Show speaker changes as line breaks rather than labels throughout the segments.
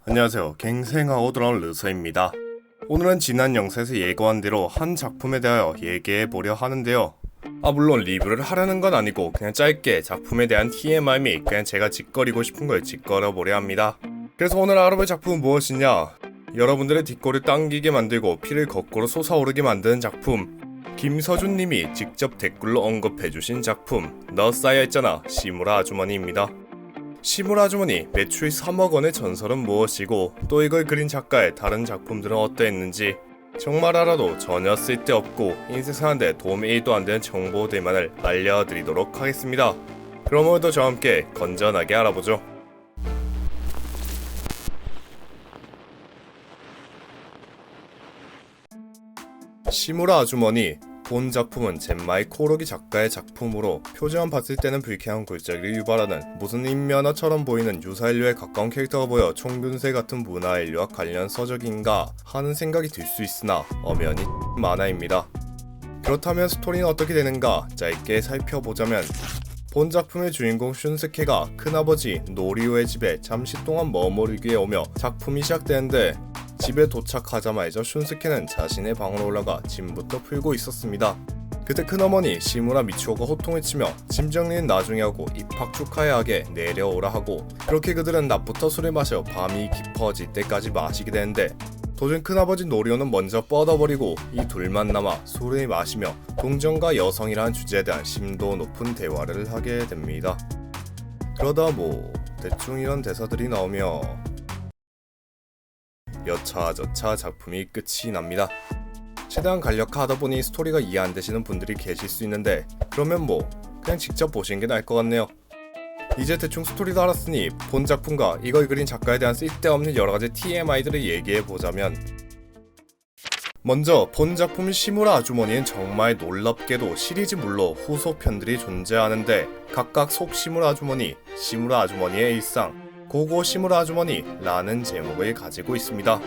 안녕하세요. 갱생하고 돌아온 르서입니다. 오늘은 지난 영상에서 예고한 대로 한 작품에 대하여 얘기해보려 하는데요. 물론 리뷰를 하려는 건 아니고 그냥 짧게 작품에 대한 TMI 및 그냥 제가 짓거리고 싶은 걸 짓거려보려 합니다. 그래서 오늘 알아볼 작품은 무엇이냐? 여러분들의 뒷골을 당기게 만들고 피를 거꾸로 솟아오르게 만드는 작품, 김서준님이 직접 댓글로 언급해주신 작품 너 쌓여있잖아 시무라 아주머니입니다. 시무라 아주머니 매출 3억 원의 전설은 무엇이고 또 이걸 그린 작가의 다른 작품들은 어떠했는지 정말 알아도 전혀 쓸데없고 인생 사는데 도움이 1도 안 되는 정보들만을 알려드리도록 하겠습니다. 그럼 오늘도 저와 함께 건전하게 알아보죠. 시무라 아주머니 본 작품은 젠마이 코로기 작가의 작품으로 표지만 봤을 때는 불쾌한 골짜기를 유발하는 무슨 인면허처럼 보이는 유사인류에 가까운 캐릭터가 보여 총균세 같은 문화인류와 관련 서적인가 하는 생각이 들 수 있으나 엄연히 만화입니다. 그렇다면 스토리는 어떻게 되는가 짧게 살펴보자면 본 작품의 주인공 슌스케가 큰아버지 노리오의 집에 잠시 동안 머무르기 위해 오며 작품이 시작되는데 집에 도착하자마자 슌스케는 자신의 방으로 올라가 짐부터 풀고 있었습니다. 그때 큰어머니 시무라 미치오가 호통을 치며 짐 정리는 나중에 하고 입학 축하해야 하게 내려오라 하고 그렇게 그들은 낮부터 술을 마셔 밤이 깊어질 때까지 마시게 되는데 도중 큰아버지 노리오는 먼저 뻗어버리고 이 둘만 남아 술을 마시며 동정과 여성이라는 주제에 대한 심도 높은 대화를 하게 됩니다. 그러다 대충 이런 대사들이 나오며 여차저차 작품이 끝이 납니다. 최대한 간략화하다 보니 스토리가 이해 안 되시는 분들이 계실 수 있는데 그러면 그냥 직접 보시는 게 나을 것 같네요. 이제 대충 스토리도 알았으니 본 작품과 이걸 그린 작가에 대한 쓸데없는 여러가지 TMI들을 얘기해보자면 먼저 본 작품 시무라 아주머니는 정말 놀랍게도 시리즈물로 후속편들이 존재하는데 각각 속 시무라 아주머니, 시무라 아주머니의 일상, 고고 시무라 아주머니라는 제목을 가지고 있습니다.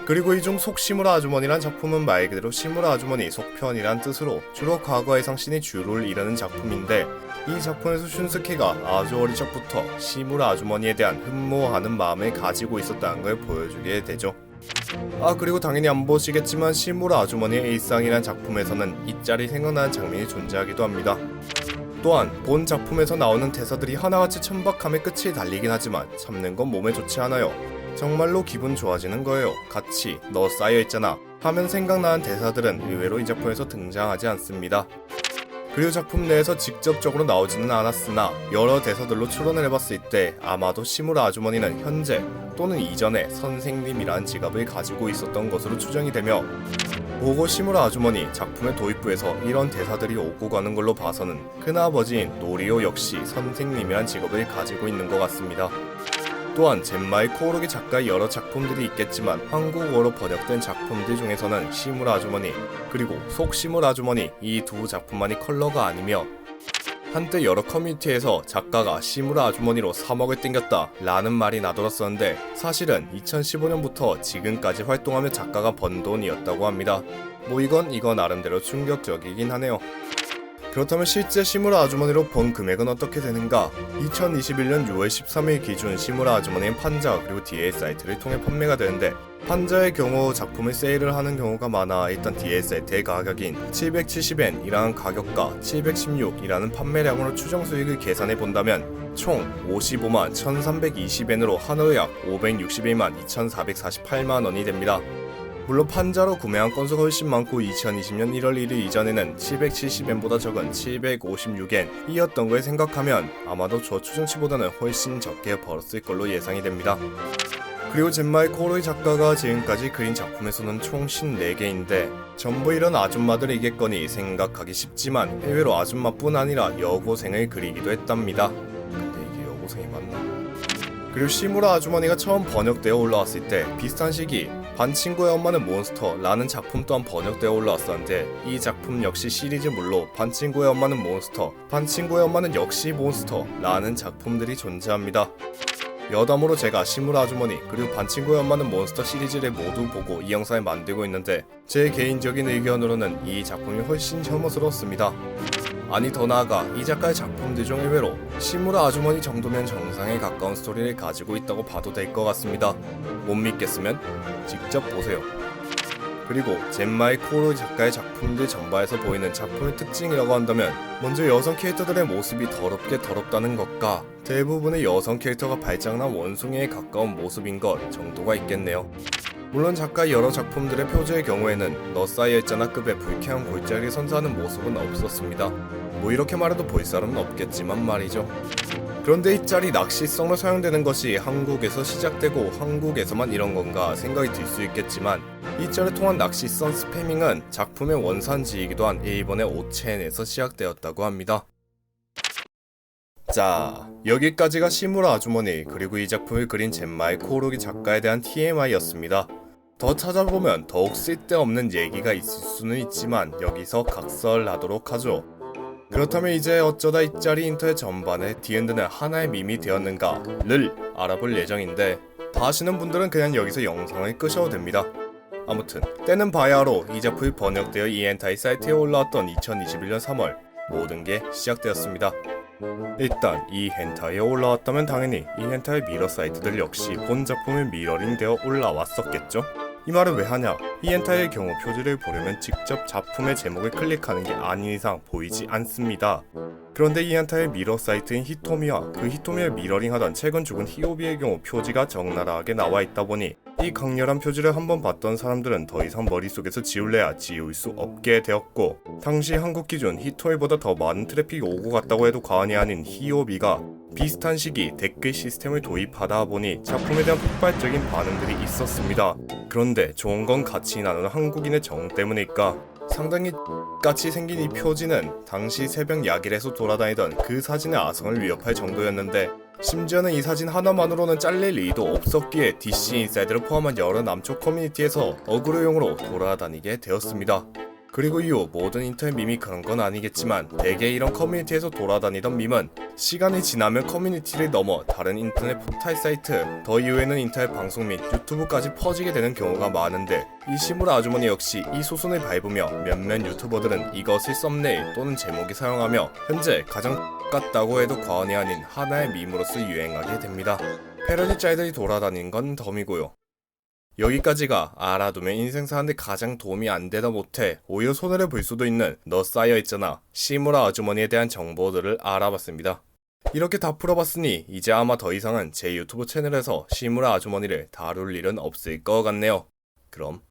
그리고 이 중 속 시무라 아주머니란 작품은 말 그대로 시무라 아주머니 속편이란 뜻으로 주로 과거의 상신이 주를 이루는 작품인데 이 작품에서 슌스케가 아주 어릴 적부터 시무라 아주머니에 대한 흠모하는 마음을 가지고 있었다는 걸 보여주게 되죠. 그리고 당연히 안 보시겠지만 시무라 아주머니의 일상이란 작품에서는 이 짤이 생각나는 장면이 존재하기도 합니다. 또한 본 작품에서 나오는 대사들이 하나같이 천박함의 끝을 달리긴 하지만 참는 건 몸에 좋지 않아요. 정말로 기분 좋아지는 거예요. 같이 너 쌓여있잖아 하면 생각나는 대사들은 의외로 이 작품에서 등장하지 않습니다. 그리고 작품 내에서 직접적으로 나오지는 않았으나 여러 대사들로 추론을 해봤을 때 아마도 시무라 아주머니는 현재 또는 이전에 선생님이라는 직업을 가지고 있었던 것으로 추정이 되며 고고 시무라 아주머니 작품의 도입부에서 이런 대사들이 오고 가는 걸로 봐서는 큰아버지인 노리오 역시 선생님이란 직업을 가지고 있는 것 같습니다. 또한 젠마이 코오로기 작가의 여러 작품들이 있겠지만 한국어로 번역된 작품들 중에서는 시무라 아주머니 그리고 속 시무라 아주머니 이 두 작품만이 컬러가 아니며 한때 여러 커뮤니티에서 작가가 시무라 아주머니로 3억을 땡겼다 라는 말이 나돌았었는데 사실은 2015년부터 지금까지 활동하며 작가가 번 돈이었다고 합니다. 이건 나름대로 충격적이긴 하네요. 그렇다면 실제 시무라 아주머니로 번 금액은 어떻게 되는가? 2021년 6월 13일 기준 시무라 아주머니는 판자 그리고 DL 사이트를 통해 판매가 되는데 판자의 경우 작품을 세일을 하는 경우가 많아 일단 DL 사이트의 가격인 770엔이라는 가격과 716이라는 판매량으로 추정 수익을 계산해 본다면 총 55만 1320엔으로 한화로 약 561만 2448만 원이 됩니다. 물론 판자로 구매한 건수가 훨씬 많고 2020년 1월 1일 이전에는 770엔보다 적은 756엔이었던 걸 생각하면 아마도 저 추정치보다는 훨씬 적게 벌었을 걸로 예상이 됩니다. 그리고 젠마이 코로이 작가가 지금까지 그린 작품에서는 총 54개인데 전부 이런 아줌마들이겠거니 생각하기 쉽지만 해외로 아줌마뿐 아니라 여고생을 그리기도 했답니다. 근데 이게 여고생이 맞나? 그리고 시무라 아주머니가 처음 번역되어 올라왔을 때 비슷한 시기 반친구의 엄마는 몬스터라는 작품 또한 번역되어 올라왔었는데 이 작품 역시 시리즈물로 반친구의 엄마는 몬스터, 반친구의 엄마는 역시 몬스터라는 작품들이 존재합니다. 여담으로 제가 시무라 아주머니 그리고 반친구의 엄마는 몬스터 시리즈를 모두 보고 이 영상을 만들고 있는데 제 개인적인 의견으로는 이 작품이 훨씬 혐오스러웠습니다. 아니 더 나아가 이 작가의 작품들 중 의외로 시무라 아주머니 정도면 정상에 가까운 스토리를 가지고 있다고 봐도 될 것 같습니다. 못 믿겠으면 직접 보세요. 그리고 젠마이 코오로기 작가의 작품들 전반에서 보이는 작품의 특징이라고 한다면 먼저 여성 캐릭터들의 모습이 더럽게 더럽다는 것과 대부분의 여성 캐릭터가 발장난 원숭이에 가까운 모습인 것 정도가 있겠네요. 물론 작가의 여러 작품들의 표지의 경우에는 너 쌓여있잖아급의 불쾌한 골짜기를 선사하는 모습은 없었습니다. 뭐 이렇게 말해도 볼 사람은 없겠지만 말이죠. 그런데 이 짤이 낚시성으로 사용되는 것이 한국에서 시작되고 한국에서만 이런 건가 생각이 들 수 있겠지만 이 짤을 통한 낚시성 스패밍은 작품의 원산지이기도 한 일본의 오첸에서 시작되었다고 합니다. 자, 여기까지가 시무라 아주머니 그리고 이 작품을 그린 젠마이 코오로기 작가에 대한 TMI였습니다. 더 찾아보면 더욱 쓸데없는 얘기가 있을 수는 있지만 여기서 각설하도록 하죠. 그렇다면 이제 어쩌다 이 짤이 인터넷 전반에 뒤흔드는 하나의 밈이 되었는가를 알아볼 예정인데 봐시는 분들은 그냥 여기서 영상을 끄셔도 됩니다. 아무튼 때는 바야흐로 이 작품이 번역되어 이엔타이 사이트에 올라왔던 2021년 3월 모든 게 시작되었습니다. 일단 이 헨타이에 올라왔다면 당연히 이 헨타이 미러 사이트들 역시 본 작품이 미러링되어 올라왔었겠죠? 이 말을 왜 하냐? 이 헨타이의 경우 표지를 보려면 직접 작품의 제목을 클릭하는 게 아닌 이상 보이지 않습니다. 그런데 이 헨타이의 미러 사이트인 히토미와 그 히토미를 미러링하던 최근 죽은 히오비의 경우 표지가 적나라하게 나와 있다 보니 이 강렬한 표지를 한번 봤던 사람들은 더 이상 머릿속에서 지울래야 지울 수 없게 되었고 당시 한국 기준 히토미보다 더 많은 트래픽이 오고 갔다고 해도 과언이 아닌 히오비가 비슷한 시기 댓글 시스템을 도입하다 보니 작품에 대한 폭발적인 반응들이 있었습니다. 그런데 좋은 건 같이 나누는 한국인의 정 때문일까? 상당히 같이 생긴 이 표지는 당시 새벽 야길에서 돌아다니던 그 사진의 아성을 위협할 정도였는데 심지어는 이 사진 하나만으로는 잘릴 리도 없었기에 DC 인사이드를 포함한 여러 남쪽 커뮤니티에서 어그로용으로 돌아다니게 되었습니다. 그리고 이후 모든 인터넷 밈이 그런 건 아니겠지만 대개 이런 커뮤니티에서 돌아다니던 밈은 시간이 지나면 커뮤니티를 넘어 다른 인터넷 포털 사이트, 더 이후에는 인터넷 방송 및 유튜브까지 퍼지게 되는 경우가 많은데 이 시무라 아주머니 역시 이 소송을 밟으며 몇몇 유튜버들은 이것을 썸네일 또는 제목에 사용하며 현재 가장 같다고 해도 과언이 아닌 하나의 밈으로서 유행하게 됩니다. 패러디 짤들이 돌아다니는 건 덤이고요. 여기까지가 알아두면 인생 사는데 가장 도움이 안 되다 못해 오히려 손해를 볼 수도 있는 너 쌓여있잖아 시무라 아주머니에 대한 정보들을 알아봤습니다. 이렇게 다 풀어봤으니 이제 아마 더 이상은 제 유튜브 채널에서 시무라 아주머니를 다룰 일은 없을 것 같네요. 그럼